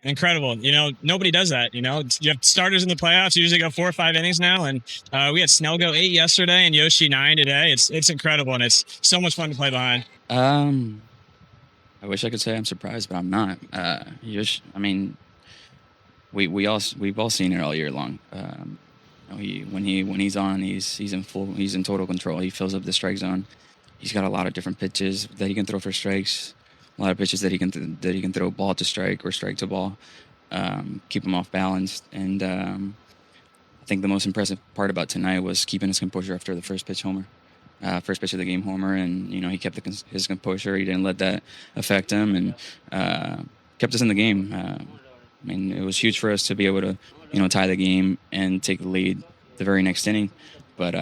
incredible. Nobody does that. You have starters in the playoffs. You usually go 4 or 5 innings now, and we had Snell go 8 yesterday and Yoshi 9 today. It's incredible, and it's so much fun to play behind. I wish I could say I'm surprised, but I'm not. We've all seen it all year long. When he's on, he's in total control. He fills up the strike zone. He's got a lot of different pitches that he can throw for strikes. A lot of pitches that he can throw ball to strike or strike to ball, keep him off balance. And I think the most impressive part about tonight was keeping his composure after the first pitch of the game homer, and he kept his composure. He didn't let that affect him, and kept us in the game. It was huge for us to be able to tie the game and take the lead the very next inning. But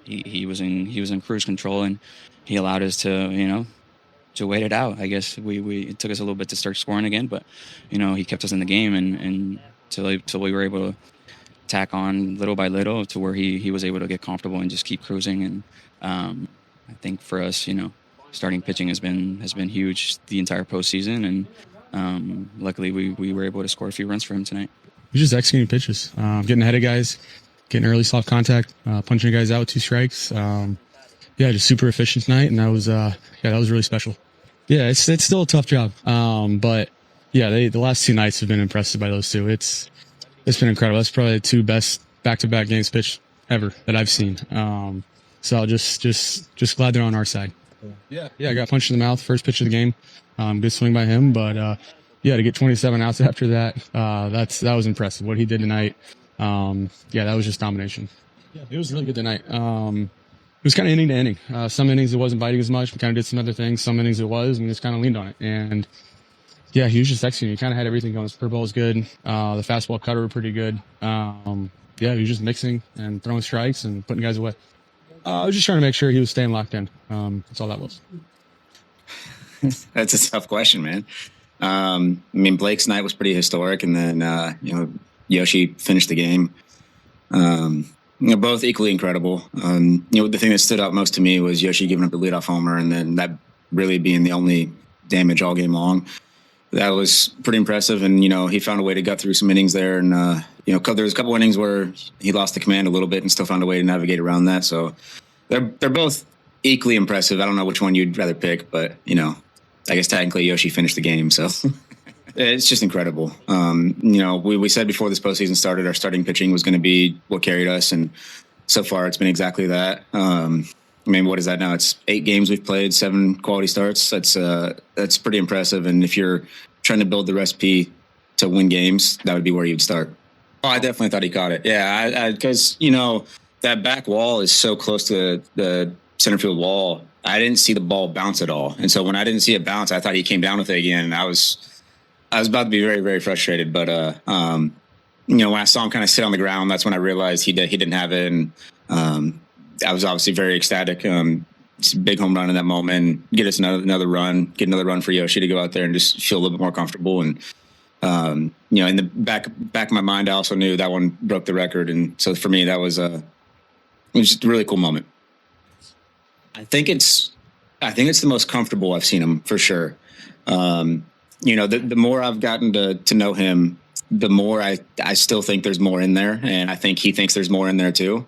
he was in cruise control, and he allowed us to wait it out. I guess it took us a little bit to start scoring again, but he kept us in the game and till we were able to tack on little by little to where he was able to get comfortable and just keep cruising. And I think for us, starting pitching has been huge the entire postseason, and luckily we were able to score a few runs for him tonight. He's just executing pitches, getting ahead of guys, getting early soft contact, punching guys out with 2 strikes. Just super efficient tonight, and that was really special. Yeah, it's still a tough job, but the last 2 nights have been impressive by those 2. It's been incredible. That's probably the 2 best back-to-back games pitched ever that I've seen. So just glad they're on our side. Yeah, I got punched in the mouth first pitch of the game. Good swing by him, but to get 27 outs after that, that was impressive. What he did tonight, that was just domination. Yeah, it was really good tonight. It was kind of inning to inning. Some innings it wasn't biting as much. We kind of did some other things. Some innings it was, and we just kind of leaned on it. And he was just executing. He kind of had everything going. His curveball was good. The fastball cutter were pretty good. He was just mixing and throwing strikes and putting guys away. I was just trying to make sure he was staying locked in. That's all that was. That's a tough question, man. Blake's night was pretty historic, and then Yoshi finished the game. Both equally incredible. The thing that stood out most to me was Yoshi giving up the leadoff homer, and then that really being the only damage all game long. That was pretty impressive, and he found a way to gut through some innings there, and there was a couple innings where he lost the command a little bit and still found a way to navigate around that. So they're both equally impressive. I don't know which one you'd rather pick, but I guess technically Yoshi finished the game, so it's just incredible. We said before this postseason started, our starting pitching was going to be what carried us, and so far it's been exactly that. What is that now? It's 8 games we've played, 7 quality starts. That's pretty impressive. And if you're trying to build the recipe to win games, that would be where you'd start. Oh, I definitely thought he caught it. Yeah, because that back wall is so close to the center field wall. I didn't see the ball bounce at all, and so when I didn't see it bounce, I thought he came down with it again. And I was about to be very, very frustrated, but when I saw him kind of sit on the ground, that's when I realized he didn't have it, and I was obviously very ecstatic. It's a big home run in that moment, get us another run, get another run for Yoshi to go out there and just feel a little bit more comfortable. And in the back of my mind, I also knew that one broke the record, and so for me, that was it was just a really cool moment. I think it's the most comfortable I've seen him, for sure. The more I've gotten to know him, the more I still think there's more in there. And I think he thinks there's more in there too,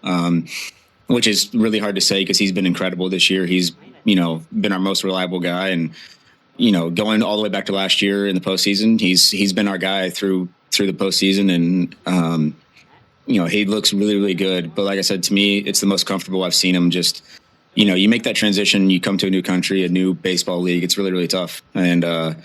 which is really hard to say because he's been incredible this year. He's, been our most reliable guy. And, going all the way back to last year in the postseason, he's been our guy through the postseason. And, he looks really, really good. But like I said, to me, it's the most comfortable I've seen him. Just, you make that transition, you come to a new country, a new baseball league. It's really, really tough. And, I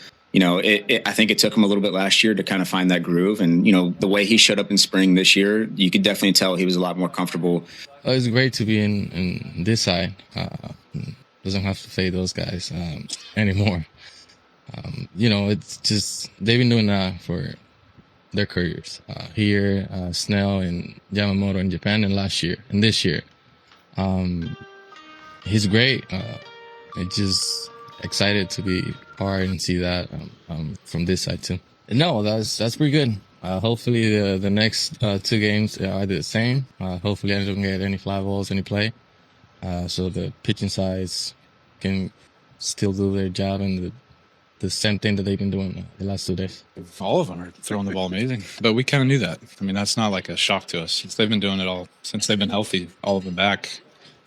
think it took him a little bit last year to kind of find that groove. And, the way he showed up in spring this year, you could definitely tell he was a lot more comfortable. It's great to be in this side. Doesn't have to fade those guys anymore. It's just they've been doing that for their careers. Here, Snell and Yamamoto in Japan, and last year and this year. He's great. It's just excited to be part and see that from this side too. No, that's pretty good. Hopefully the next 2 games are the same. Hopefully I don't get any fly balls, any play. So the pitching sides can still do their job, and the same thing that they've been doing the last 2 days? All of them are throwing the ball amazing, but we kind of knew that. I mean, that's not like a shock to us. Since they've been doing it all since they've been healthy, all of them back,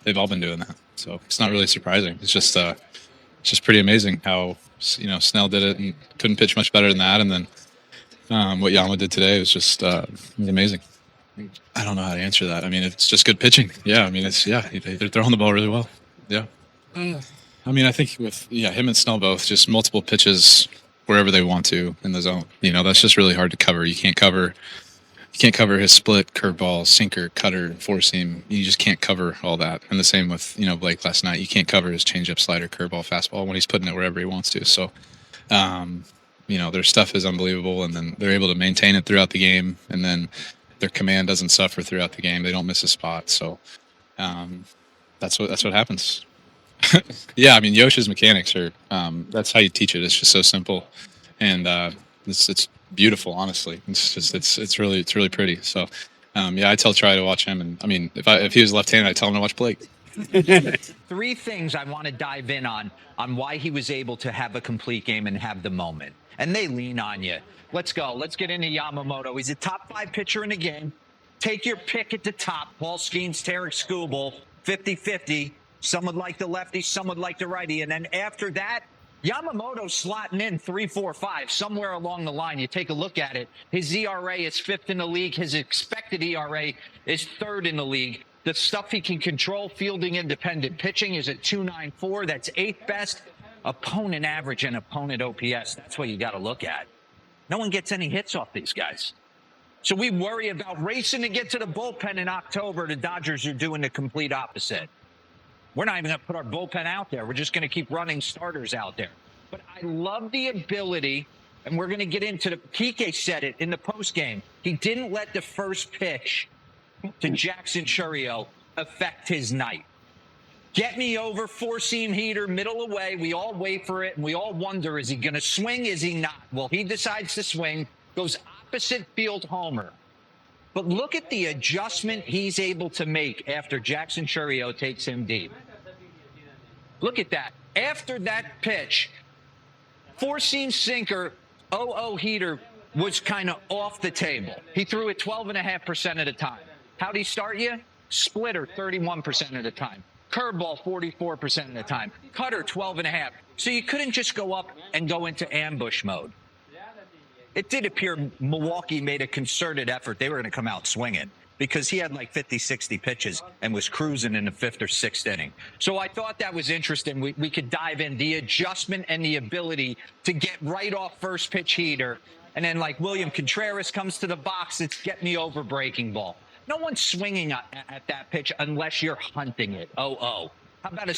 they've all been doing that. So it's not really surprising. It's just pretty amazing how Snell did it and couldn't pitch much better than that, and then what Yama did today was just amazing. I don't know how to answer that. I mean, it's just good pitching. Yeah, I mean, they're throwing the ball really well. Yeah. I mean, I think with him and Snell both, just multiple pitches wherever they want to in the zone. That's just really hard to cover. You can't cover his split, curveball, sinker, cutter, four seam. You just can't cover all that. And the same with Blake last night. You can't cover his changeup, slider, curveball, fastball when he's putting it wherever he wants to. So, their stuff is unbelievable, and then they're able to maintain it throughout the game, and then their command doesn't suffer throughout the game. They don't miss a spot. So that's what happens. Yeah, I mean, Yoshi's mechanics are that's how you teach it. It's just so simple, and it's beautiful. Honestly, it's really pretty. So I tell Tri to watch him, and I mean, if he was left-handed, I'd tell him to watch Blake. 3 things I want to dive in on why he was able to have a complete game and have the moment. And they lean on you. Let's go. Let's get into Yamamoto. He's a top 5 pitcher in the game. Take your pick at the top. Paul Skeens, Tarek Skubal, 50-50. Some would like the lefty, some would like the righty. And then after that, Yamamoto's slotting in 3, 4, 5, somewhere along the line. You take a look at it. His ERA is 5th in the league. His expected ERA is 3rd in the league. The stuff he can control, fielding independent pitching, is at 294. That's 8th best. Opponent average and opponent OPS. That's what you got to look at. No one gets any hits off these guys. So we worry about racing to get to the bullpen in October. The Dodgers are doing the complete opposite. We're not even going to put our bullpen out there. We're just going to keep running starters out there. But I love the ability, and we're going to get into the Kike said it in the postgame. He didn't let the first pitch to Jackson Chourio affect his night. Get me over, 4-seam heater, middle away. We all wait for it, and we all wonder, is he going to swing? Is he not? Well, he decides to swing, goes opposite field homer. But look at the adjustment he's able to make after Jackson Chourio takes him deep. Look at that. After that pitch, 4-seam sinker, 0-0 heater was kind of off the table. He threw it 12.5% of the time. How'd he start you? Splitter, 31% of the time. Curveball, 44% of the time. Cutter, 12.5. So you couldn't just go up and go into ambush mode. It did appear Milwaukee made a concerted effort. They were going to come out swinging because he had like 50, 60 pitches and was cruising in the 5th or 6th inning. So I thought that was interesting. We could dive in the adjustment and the ability to get right off first pitch heater. And then like William Contreras comes to the box, it's get me over breaking ball. No one's swinging at that pitch unless you're hunting it. 0-0. How about a